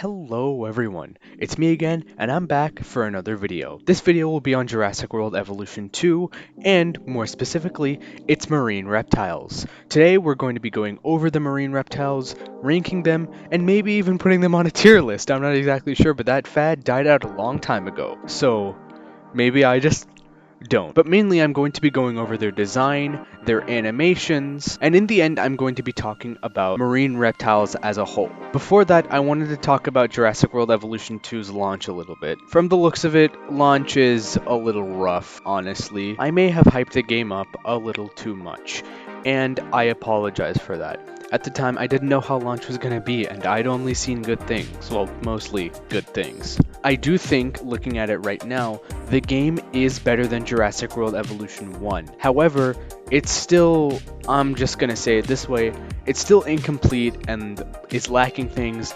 Hello everyone, it's me again, and I'm back for another video. This video will be on Jurassic World Evolution 2, and more specifically, its marine reptiles. Today we're going to be going over the marine reptiles, ranking them, and maybe even putting them on a tier list. I'm not exactly sure, but that fad died out a long time ago. So, maybe I just don't. But mainly I'm going to be going over their design, their animations, and in the end I'm going to be talking about marine reptiles as a whole. Before that, I wanted to talk about Jurassic World Evolution 2's launch a little bit. From the looks of it, launch is a little rough, honestly. I may have hyped the game up a little too much, and I apologize for that. At the time, I didn't know how launch was going to be, and I'd only seen good things. Well, mostly good things. I do think, looking at it right now, the game is better than Jurassic World Evolution 1. However, it's still, I'm just going to say it this way, it's still incomplete and is lacking things,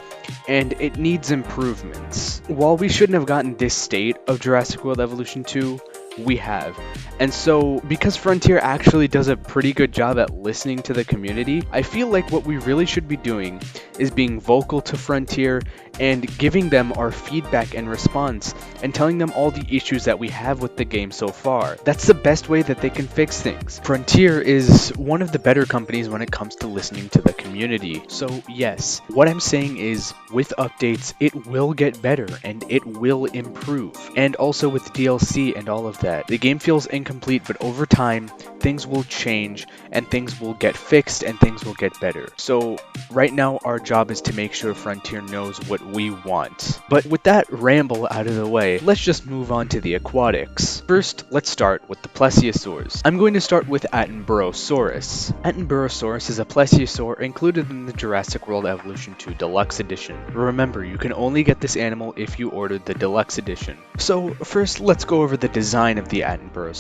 and it needs improvements. While we shouldn't have gotten this state of Jurassic World Evolution 2, we have. And so, because Frontier actually does a pretty good job at listening to the community, I feel like what we really should be doing is being vocal to Frontier and giving them our feedback and response and telling them all the issues that we have with the game so far. That's the best way that they can fix things. Frontier is one of the better companies when it comes to listening to the community. So yes, what I'm saying is with updates, it will get better and it will improve. And also with DLC and all of that. The game feels incomplete, but over time, things will change and things will get fixed and things will get better. So right now, our job is to make sure Frontier knows what we want. But with that ramble out of the way, let's just move on to the aquatics. First, let's start with the Plesiosaurus. I'm going to start with Attenborough. Attenborough is a plesiosaur included in the Jurassic World Evolution 2 Deluxe Edition. Remember, you can only get this animal if you ordered the Deluxe Edition. So first, let's go over the design of the Attenborough.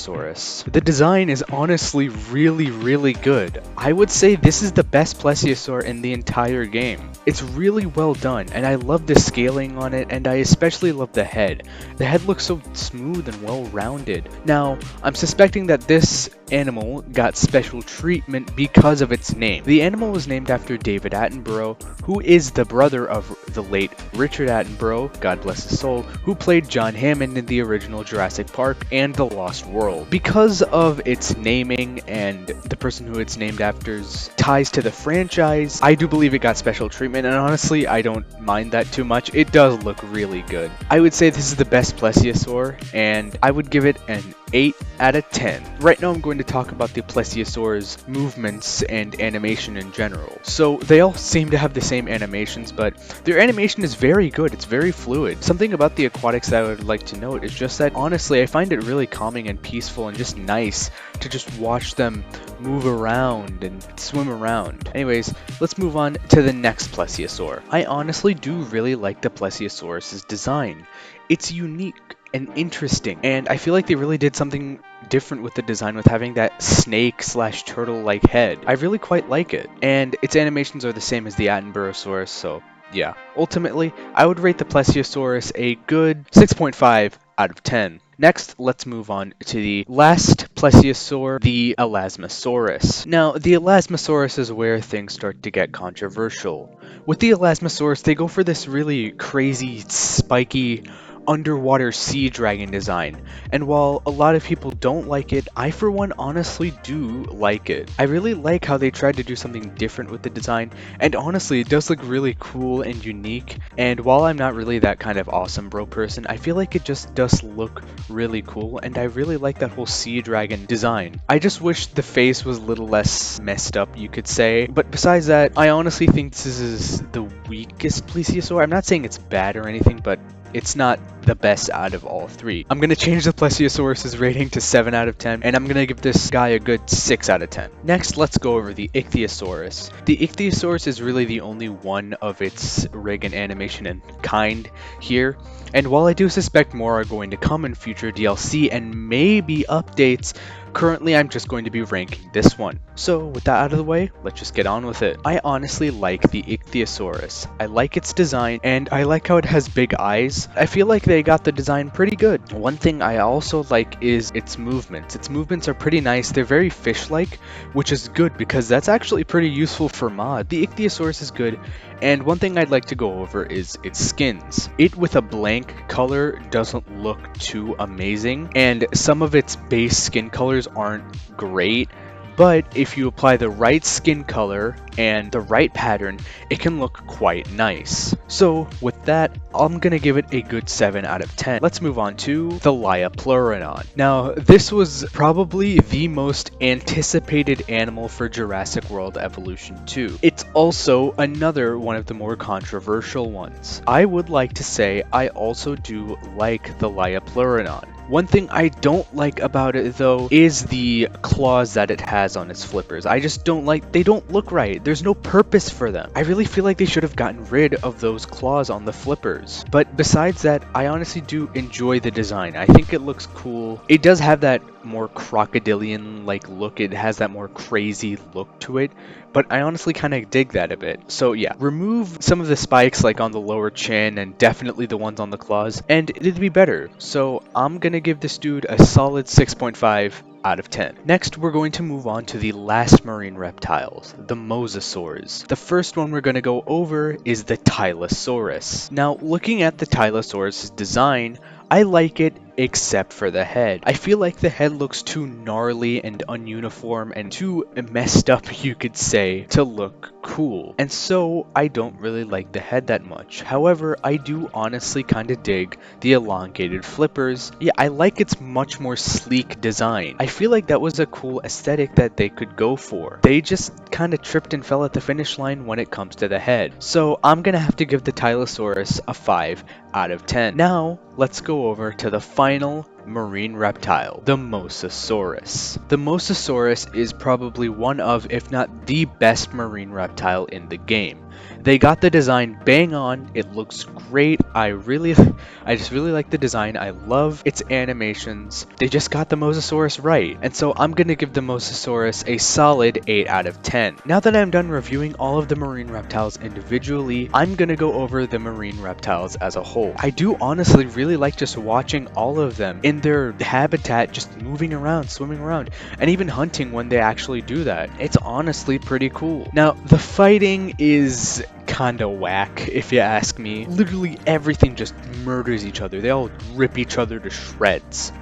The design is honestly really good. I would say this is the best plesiosaur in the entire game. It's really well done, and I love the scaling on it, and I especially love the head. The head looks so smooth and well rounded. Now, I'm suspecting that this animal got special treatment because of its name. The animal was named after David Attenborough, who is the brother of the late Richard Attenborough, God bless his soul, who played John Hammond in the original Jurassic Park and The Lost World. Because of its naming and the person who it's named after's ties to the franchise, I do believe it got special treatment, and honestly, I don't mind that too much. It does look really good. I would say this is the best plesiosaur, and I would give it an 8 out of 10. Right now I'm going to talk about the plesiosaur's movements and animation in general. So they all seem to have the same animations, but their animation is very good. It's very fluid. Something about the aquatics that I would like to note is just that honestly I find it really calming and peaceful and just nice to just watch them move around and swim around. Anyways, let's move on to the next plesiosaur. I honestly do really like the Plesiosaurus's design. It's unique and interesting, and I feel like they really did something different with the design with having that snake slash turtle like head. I really quite like it, and its animations are the same as the Attenborough, so yeah. Ultimately, I would rate the Plesiosaurus a good 6.5 out of 10. Next, let's move on to the last plesiosaur, the Elasmosaurus. Now, the Elasmosaurus is where things start to get controversial. With the Elasmosaurus, they go for this really crazy, spiky, underwater sea dragon design, and while a lot of people don't like it, I for one honestly do like it. I really like how they tried to do something different with the design, and honestly it does look really cool and unique, and while I'm not really that kind of awesome bro person, I feel like it just does look really cool, and I really like that whole sea dragon design. I just wish the face was a little less messed up, you could say, but besides that, I honestly think this is the weakest plesiosaur. I'm not saying it's bad or anything, but it's not the best out of all three. I'm going to change the Plesiosaurus's rating to 7 out of 10, and I'm going to give this guy a good 6 out of 10. Next, let's go over the Ichthyosaurus. The Ichthyosaurus is really the only one of its rig and animation and kind here, and while I do suspect more are going to come in future DLC and maybe updates, Currently, I'm just going to be ranking this one. So with that out of the way, let's just get on with it. I honestly like the Ichthyosaurus. I like its design, and I like how it has big eyes. I feel like they got the design pretty good. One thing I also like is its movements. Its movements are pretty nice. They're very fish-like, which is good because that's actually pretty useful for mod. The Ichthyosaurus is good, and one thing I'd like to go over is its skins. It with a blank color doesn't look too amazing, and some of its base skin colors aren't great. But if you apply the right skin color and the right pattern, it can look quite nice. So with that, I'm gonna give it a good 7 out of 10. Let's move on to the Liapleurodon. Now, this was probably the most anticipated animal for Jurassic World Evolution 2. It's also another one of the more controversial ones. I would like to say I also do like the Liapleurodon. One thing I don't like about it though is the claws that it has on its flippers. I just don't like, they don't look right. There's no purpose for them. I really feel like they should have gotten rid of those claws on the flippers. But besides that, I honestly do enjoy the design. I think it looks cool. It does have that more crocodilian like look. It has that more crazy look to it, but I honestly kind of dig that a bit. So yeah, remove some of the spikes like on the lower chin and definitely the ones on the claws and it'd be better. So I'm gonna give this dude a solid 6.5 out of 10. Next, we're going to move on to the last marine reptiles, the Mosasaurs. The first one we're going to go over is the Tyrannosaurus. Now, looking at the Tyrannosaurus' design, I like it except for the head. I feel like the head looks too gnarly and ununiform and too messed up, you could say, to look cool. And so I don't really like the head that much. However, I do honestly kind of dig the elongated flippers. Yeah, I like its much more sleek design. I feel like that was a cool aesthetic that they could go for. They just kind of tripped and fell at the finish line when it comes to the head. So I'm gonna have to give the Tyrannosaurus a 5 out of 10. Now, let's go over to the final marine reptile, the Mosasaurus. The Mosasaurus is probably one of, if not the best marine reptile in the game. They got the design bang on, it looks great, I just really like the design, I love its animations, they just got the Mosasaurus right, and so I'm gonna give the Mosasaurus a solid 8 out of 10. Now that I'm done reviewing all of the marine reptiles individually, I'm gonna go over the marine reptiles as a whole. I do honestly really like just watching all of them in their habitat, just moving around, swimming around, and even hunting when they actually do that. It's honestly pretty cool. Now, the fighting is kinda whack, if you ask me. Literally everything just murders each other. They all rip each other to shreds.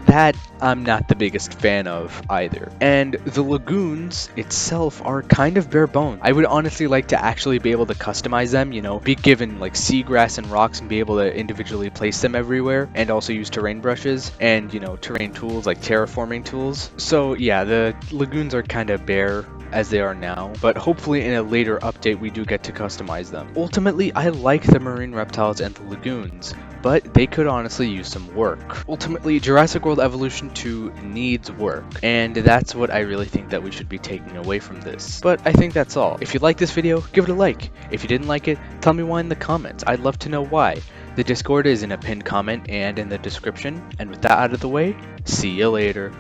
That I'm not the biggest fan of either. And the lagoons itself are kind of bare bones. I would honestly like to actually be able to customize them, you know, be given like seagrass and rocks and be able to individually place them everywhere, and also use terrain brushes and, you know, terrain tools like terraforming tools. So yeah, the lagoons are kind of bare as they are now, but hopefully in a later update we do get to customize them. Ultimately, I like the marine reptiles and the lagoons, but they could honestly use some work. Ultimately, Jurassic World Evolution 2 needs work, and that's what I really think that we should be taking away from this. But I think that's all. If you liked this video, give it a like. If you didn't like it, tell me why in the comments. I'd love to know why. The Discord is in a pinned comment and in the description, and with that out of the way, see you later.